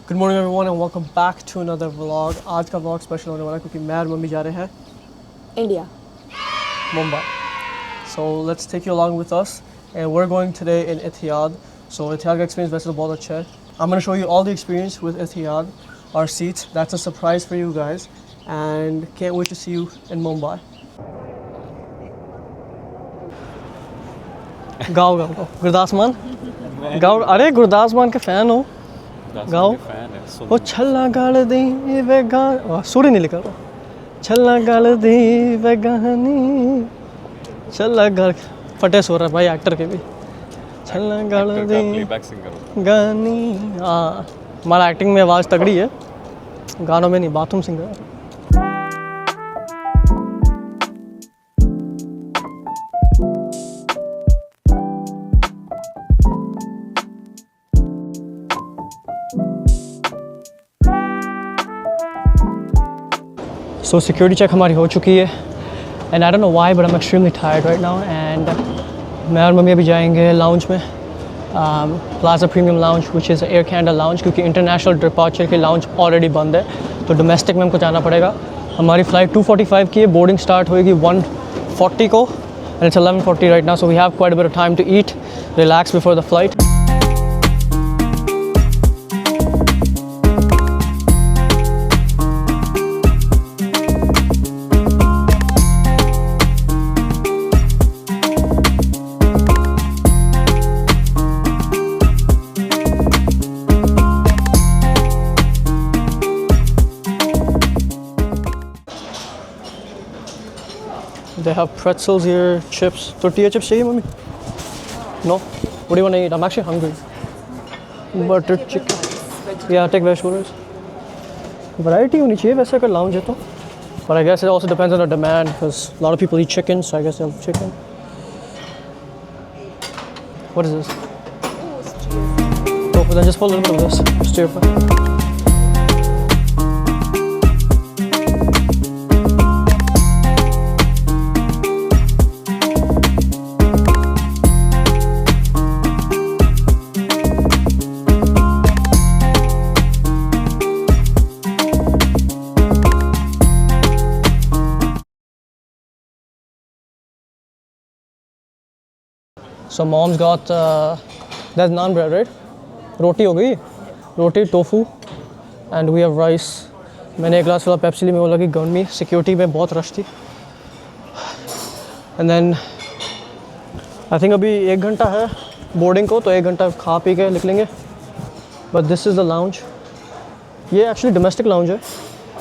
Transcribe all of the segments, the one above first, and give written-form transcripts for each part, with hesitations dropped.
Good morning everyone and welcome back to another vlog. आज का vlog special होने वाला है क्योंकि मैं और मम्मी जा रहे हैं India, Mumbai. So let's take you along with us and we are going today in Etihad. So Etihad का एक्सपीरियंस वैसे तो बहुत अच्छा है। I am gonna show you all the experience with Etihad, our seats, that's a surprise for you guys and can't wait to see you in Mumbai. गाओ गाओ गाओ गुरदास मान गाओ। अरे गुरदास मान के फैन हो, गाओ। वो छल्ला गाल दी वे गान, सूरी नहीं लिखा, छल्ला गाल दी वे गानी, छल्ला गाल फटे सो रहा भाई एक्टर के भी। छल्ला गाल दी गानी। हाँ, हमारा एक्टिंग में आवाज़ तगड़ी है, गानों में नहीं, bathroom singer. So security check हमारी हो चुकी है and I don't know why but I am extremely tired right now. And मैं और मम्मी अभी जाएंगे लाउंज में, plaza premium lounge which is Air Canada lounge, क्योंकि इंटरनेशनल डिपार्चर की लाउंज ऑलरेडी बंद है, तो डोमेस्टिक में हमको जाना पड़ेगा। हमारी फ़्लाइट 2:45 की है, बोर्डिंग स्टार्ट होएगी 1:40 को and it's 11:40 right now, so we have quite a bit of time to eat, relax before the flight. They have pretzels here, chips. Tortilla chips चाहिए mummy? No? What do you want to eat? I'm actually hungry. Butter chicken. Yeah, take vegetables. Variety होनी चाहिए वैसे अगर lounge है तो. But I guess it also depends on the demand because a lot of people eat chicken, so I guess they'll have chicken. What is this? Oh, then just put a little bit of this. Stir fry. So mom's got that's naan bread, right? रोटी हो गई, रोटी, tofu and we have rice. मैंने एक glass फिलहाल Pepsi ली, में वो लगी गर्मी, सिक्योरिटी में बहुत रश थी। एंड देन आई थिंक अभी 1 घंटा है बोर्डिंग को, तो 1 घंटा खा पी के निकलेंगे। But this is the lounge. ये एक्चुअली डोमेस्टिक लाउंज है,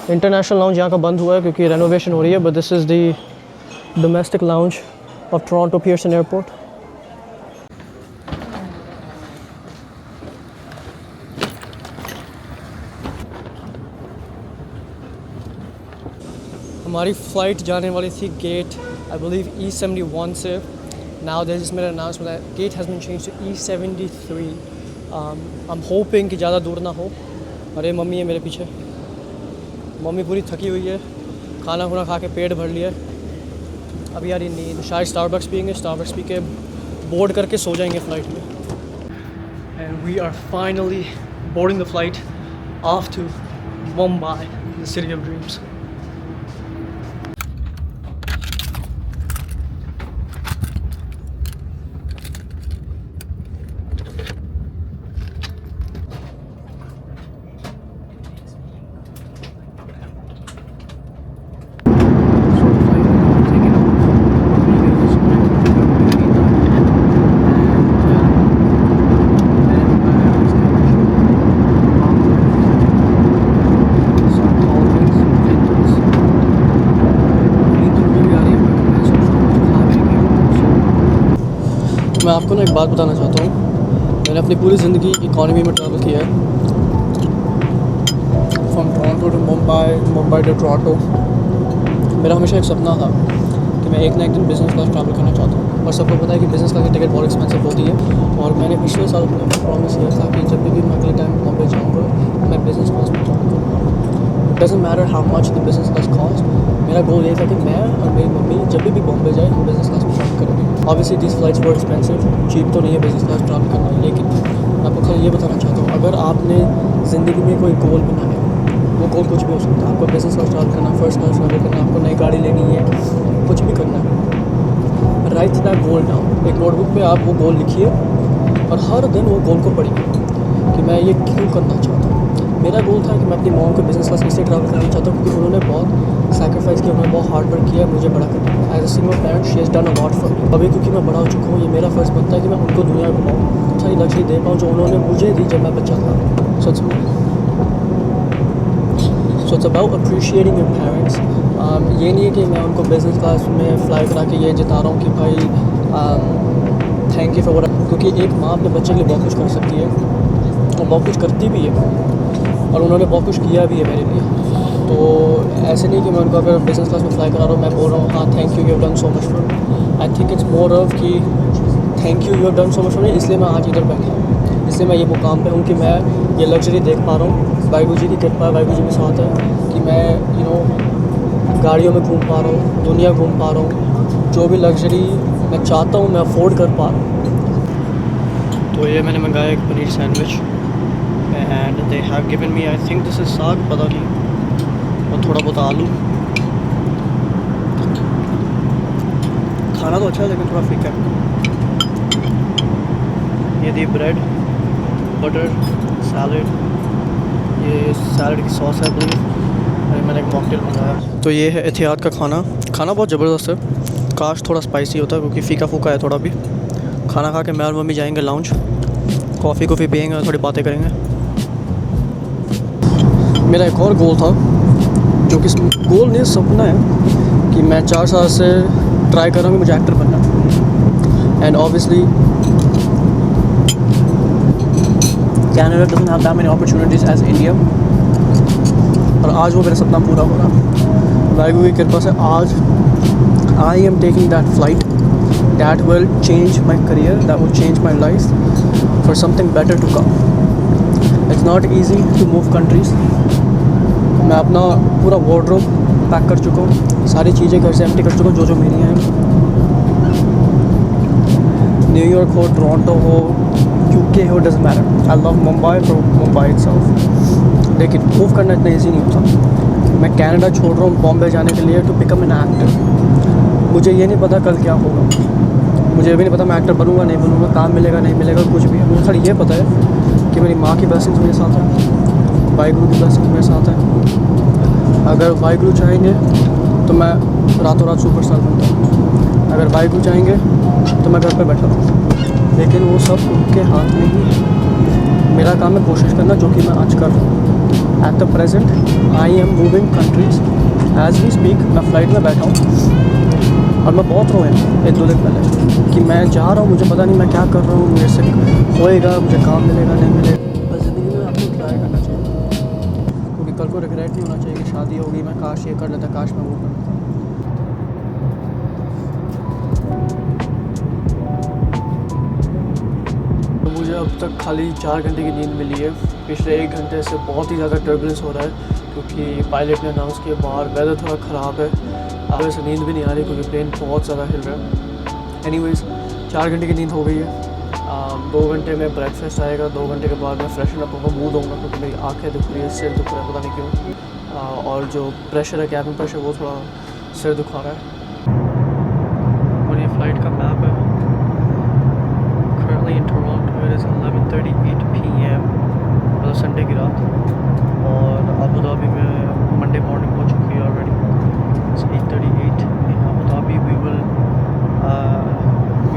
इंटरनेशनल लाउंज यहाँ का बंद हुआ है क्योंकि रेनोवेशन हो रही है। But this is the domestic lounge of Toronto Pearson airport. हमारी फ़्लाइट जाने वाली थी गेट आई बिलीव E71 से। नाउ देयर इज मेरा announcement that gate has been changed to E73। I am hoping कि ज़्यादा दूर ना हो। अरे मम्मी है मेरे पीछे, मम्मी पूरी थकी हुई है, खाना खुना खा के पेट भर लिया है। अभी यार ये नींद, शायद स्टारबक्स पियेंगे, स्टारबक्स पी के बोर्ड करके सो जाएंगे फ़्लाइट में। And we are finally boarding the flight off to Mumbai, the city of dreams. मैं आपको ना एक बात बताना चाहता हूँ, मैंने अपनी पूरी ज़िंदगी इकॉनमी में ट्रैवल किया है, from Toronto to Mumbai, Mumbai to Toronto. मेरा हमेशा एक सपना था कि मैं एक ना एक दिन बिज़नेस क्लास ट्रैवल करना चाहता हूँ, और सबको पता है कि बिज़नेस क्लास की टिकट बहुत एक्सपेंसिव होती है। और मैंने पिछले साल अपने प्रॉमिस किया था कि जब भी मैं अगले टाइम मुंबई जाऊँगा मैं बिज़नेस क्लास में ट्रैवल करूँगा। It doesn't matter how much the business class cost. मेरा गोल ये था कि मैं और मेरी मम्मी जब भी बॉम्बे जाए हम बिज़नेस क्लास में ट्रैवल करेंगे। Obviously this flights were expensive, cheap तो नहीं है बिज़नेस क्लास ट्रैवल करना, लेकिन मैं आपको खाली ये बताना चाहता हूँ, अगर आपने ज़िंदगी में कोई गोल बनाए, वो गोल कुछ भी हो सकता है। आपको बिज़नेस क्लास ट्रैवल करना, फर्स्ट क्लास ट्रैवल करना, आपको नई गाड़ी लेनी है, कुछ भी करना है। राइट दैट गोल डाउन, एक नोटबुक पे आप वो गोल लिखिए और हर दिन वो गोल को पढ़िए कि मैं ये क्यों करना चाहता हूँ। मेरा गोल था कि मैं अपनी मॉम को बिज़नेस क्लास इसलिए ट्रैवल करना चाहता हूँ क्योंकि उन्होंने बहुत सैक्रिफाइस किया, उन्होंने बहुत हार्ड वर्क किया मुझे बड़ा करने में। As a single parent she has done a lot for me. अभी क्योंकि मैं बड़ा हो चुका हूँ, ये मेरा फ़र्ज़ बनता है कि मैं उनको दुनिया घुमाऊँ, सारी लग्जरी दे पाऊँ जो उन्होंने मुझे दी जब मैं बच्चा था। So it's about appreciating your parents. ये नहीं है कि मैं उनको बिज़नेस क्लास में फ़्लाई करा के ये जता रहा हूँ कि भाई थैंक यू फॉर व्हाट, क्योंकि एक माँ अपने बच्चे के लिए बहुत कुछ कर सकती है और बहुत कुछ करती भी है और उन्होंने बहुत कुछ किया भी है मेरे लिए। तो ऐसे नहीं कि मैं उनको अगर बिज़नेस क्लास में फ़्लाई करा रहा हूँ मैं बोल रहा हूँ हाँ thank you have done so much for. I think it's more of कि thank you have done so much for me, इसलिए मैं आज इधर बैठा हूँ, इसलिए मैं ये मुकाम पे हूँ कि मैं ये लग्जरी देख पा रहा हूँ। वाहिगुरू जी की कृपा, वाहिगुरू जी के साथ है कि मैं गाड़ियों में घूम पा रहा हूँ, दुनिया घूम पा रहा हूँ, जो भी लग्जरी मैं चाहता हूँ मैं अफोर्ड कर पा रहा हूँ। तो ये मैंने मंगाया एक paneer sandwich and they have given me, I think this is साग, पता नहीं, और थोड़ा बहुत आलू। खाना तो अच्छा है लेकिन थोड़ा फीका है। ये दी ब्रेड, बटर, सैलड, ये सैलड की सॉस है प्लीज़, और मैंने एक मॉकटेल मंगाया। तो ये है एहतियात का खाना। खाना बहुत ज़बरदस्त है, काश थोड़ा स्पाइसी होता क्योंकि फ़ीका फूका है थोड़ा भी। खाना खा के मैं और मम्मी जाएंगे लाउंज, कॉफ़ी पियेंगे और थोड़ी बातें करेंगे। मेरा एक और गोल था जो कि गोल नहीं सपना है कि मैं 4 साल से ट्राई कर रहा हूँ कि मुझे एक्टर बनना। And obviously Canada doesn't have that many opportunities as India, और आज वो मेरा सपना पूरा हो रहा। वाहिगुरू की कृपा से आज I am taking that flight that will change my career, that will change my life for something better to come. It's not easy to move countries. मैं अपना पूरा वार्डरोब पैक कर चुका हूँ, सारी चीज़ें घर से एम्प्टी कर चुका हूँ जो मेरी हैं। न्यूयॉर्क हो, टोरंटो हो, यूके हो, doesn't matter. I love Mumbai for Mumbai itself, लेकिन मूव करना इतना ईजी नहीं होता। मैं कनाडा छोड़ रहा हूँ बॉम्बे जाने के लिए टू बिकम एन एक्टर। मुझे ये नहीं पता कल क्या होगा, मुझे भी नहीं पता मैं एक्टर बनूँगा नहीं बनूँगा, काम मिलेगा नहीं मिलेगा, कुछ भी। मुझे खाली ये पता है कि मेरी माँ की ब्लेसिंग्स मेरे साथ है, वाहिगुरू की ब्लेसिंग्स मेरे साथ है। अगर वाहिगुरू चाहेंगे तो मैं रातों रात सुपरस्टार बनता हूँ, अगर वाहिगुरू चाहेंगे तो मैं घर पर बैठा रहूँ, लेकिन वो सब उनके हाथ में ही है। मेरा काम है कोशिश करना, जो कि मैं आज कर रहा हूँ। At the present I am moving countries as we speak. मैं फ़्लाइट में बैठा हूँ और मैं बहुत रोया 1-2 दिन पहले कि मैं जा रहा हूँ, मुझे पता नहीं मैं क्या कर रहा हूँ, मेरे से होएगा, मुझे काम मिलेगा नहीं मिलेगा। बस ज़िंदगी में आपको ट्राई करना चाहिए, क्योंकि कल को रिग्रेट नहीं होना चाहिए कि शादी होगी मैं काश ये कर लेता, काश मैं वो कर लेता। तो मुझे अब तक खाली 4 घंटे की नींद मिली है। पिछले 1 घंटे से बहुत ही ज़्यादा टर्बुलेंस हो रहा है क्योंकि पायलट ने अनाउंस किया बाहर वेदर थोड़ा ख़राब है। अब वैसे नींद भी नहीं आ रही क्योंकि प्लेन बहुत ज़्यादा हिल रहा है। एनीवेज़ 4 घंटे की नींद हो गई है। 2 घंटे में ब्रेकफास्ट आएगा, 2 घंटे के बाद मैं फ्रेशन अप होगा, मुँह धोऊंगा क्योंकि मेरी आँखें दुख रही है, सिर दुख रहा है, पता नहीं क्यों। और जो प्रेशर है, कैबिन प्रेशर, वो थोड़ा सिर दुखा रहा है। और ये फ़्लाइट का मैप है। Currently in Toronto it is 11:38 PM, मतलब संडे की रात, और अबू धाबी में मंडे मॉर्निंग हो चुकी है already. It's 8:38 in Abu Dhabi. We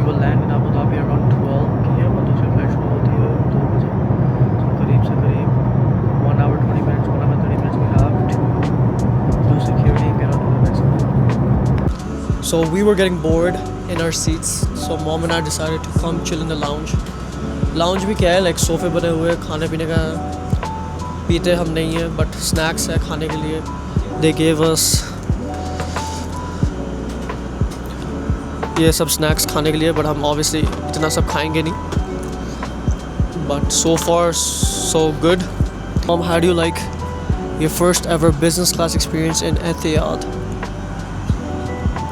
will land in Abu Dhabi around 12 PM और दूसरी फ्लाइट शुरू होती है 2 बजे। तो करीब से करीब 1 hour 20 minutes, 1 hour 30 minutes we have to do security and get on to the next flight. So we were getting bored in our seats, so mom and I decided to come chill in the lounge. Lounge भी क्या है, like सोफ़े बने हुए, खाने पीने का पीते हम नहीं है, बट स्नैक्स है खाने के लिए। They gave us ये सब स्नैक्स खाने के लिए, बट हम ऑब्वियसली इतना सब खाएंगे नहीं। But so far so good. Mom, how do you like your first ever business class experience in Etihad?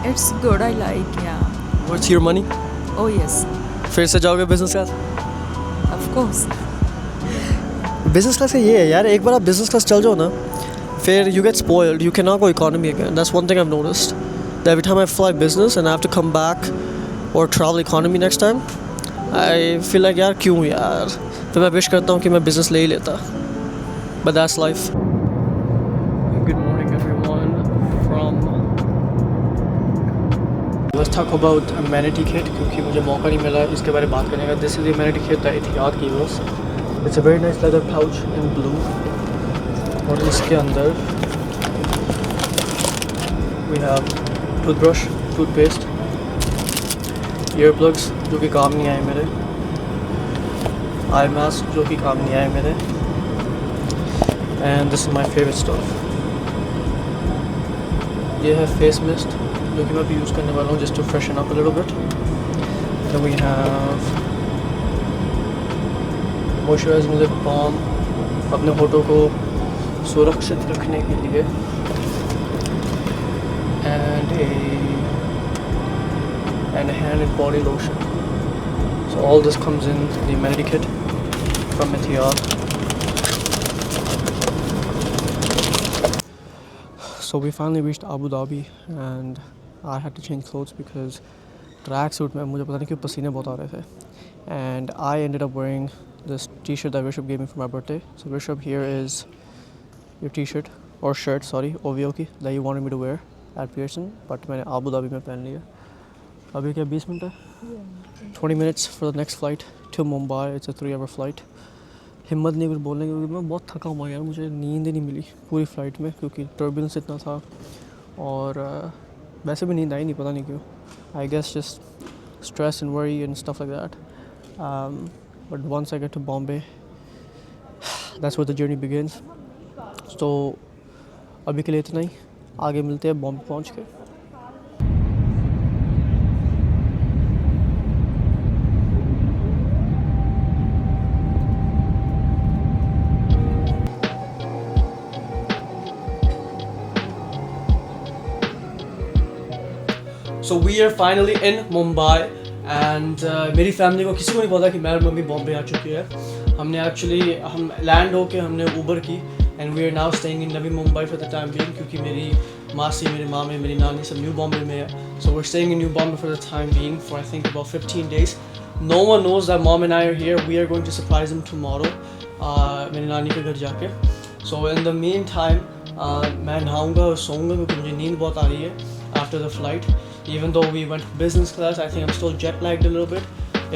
It's good, I like, yeah. What's your money? Oh yes, फिर से जाओगे business class? of course. Business class का ये है यार, एक बार आप business class चल जाओ ना, फिर you get spoiled, you can not go economy again. That's one thing I have noticed, that every time I fly business and I have to come back और travel economy next time, I feel like यार क्यों यार, फिर मैं wish करता हूँ कि मैं बिज़नेस ले ही लेता. But that's life. Good morning everyone from, let's talk about amenity kit, क्योंकि मुझे मौका नहीं मिला इसके बारे में बात करने का. This is amenity kit that Etihad gives. It's a very nice leather pouch in blue, और इसके अंदर we have toothbrush, toothpaste, ear plugs जो कि काम नहीं आए मेरे, आई मास्क जो कि काम नहीं आए मेरे, and this is my favourite stuff. ये है फेस मिस्ट जो कि मैं भी यूज़ करने वाला हूँ just to freshen up a little bit. Then we have moisturising lip balm अपने होठों को सुरक्षित रखने के लिए, and a hand and body lotion. So all this comes in the amenity kit from Etihad. So we finally reached Abu Dhabi and I had to change clothes because track suit में मुझे पता नहीं क्यों पसीने बहुत आ रहे थे, and I ended up wearing this t-shirt that Rishabh gave me for my birthday. So Rishabh, here is your t-shirt or shirt, sorry, OVO की, that you wanted me to wear at Pearson, but मैंने Abu Dhabi में पहन लिया. अभी क्या 20 minute है, 20 minutes for the next flight to Mumbai. It's a 3-hour flight. हिम्मत नहीं कुछ बोलने की क्योंकि मैं बहुत थका हुआ यार, मुझे नींद ही नहीं मिली पूरी फ़्लाइट में क्योंकि टर्बुलेंस इतना था, और वैसे भी नींद आई नहीं, पता नहीं क्यों. I guess just stress and worry and stuff like that. But once I get to Bombay, that's where the journey begins. तो अभी के लिए इतना ही, आगे मिलते हैं बॉम्बे पहुँच के. So we are finally in Mumbai and मेरी फैमिली को किसी को नहीं पता कि मेरी मम्मी बॉम्बे आ चुकी है. हम लैंड होके हमने ऊबर की and we are now staying in Navi Mumbai for the time being क्योंकि मेरी मासी, मेरे मामे, मेरी नानी सब न्यू बॉम्बे में है. So we're staying in New Bombay for the time being for I think about 15 days. No one knows that mom and I are here. We are going to surprise them tomorrow. मेरी नानी के घर जाके. So in the meantime मैं नहाऊंगा और सोऊंगा क्योंकि मुझे नींद बहुत आ रही है after the flight. Even though we went business class, I think I'm still jet lagged a little bit.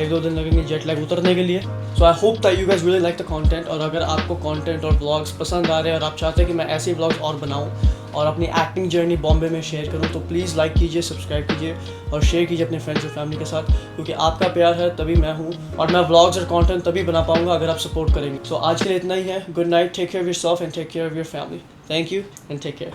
1-2 दिन लगेंगे jet lag उतरने के लिए. So I hope that you guys really like the content. और अगर आपको content और vlogs पसंद आ रहे हैं और आप चाहते हैं कि मैं ऐसे vlogs और बनाऊँ और अपनी acting journey बॉम्बे में शेयर करूँ, तो प्लीज़ लाइक कीजिए, सब्सक्राइब कीजिए और शेयर कीजिए अपने फ्रेंड्स और फैमिली के साथ, क्योंकि आपका प्यार है तभी मैं हूँ और मैं vlogs और content तभी बना पाऊँगा अगर आप सपोर्ट करेंगे. So आज के लिए इतना ही है. Good night, take care of yourself and take care of your family. Thank you and take care.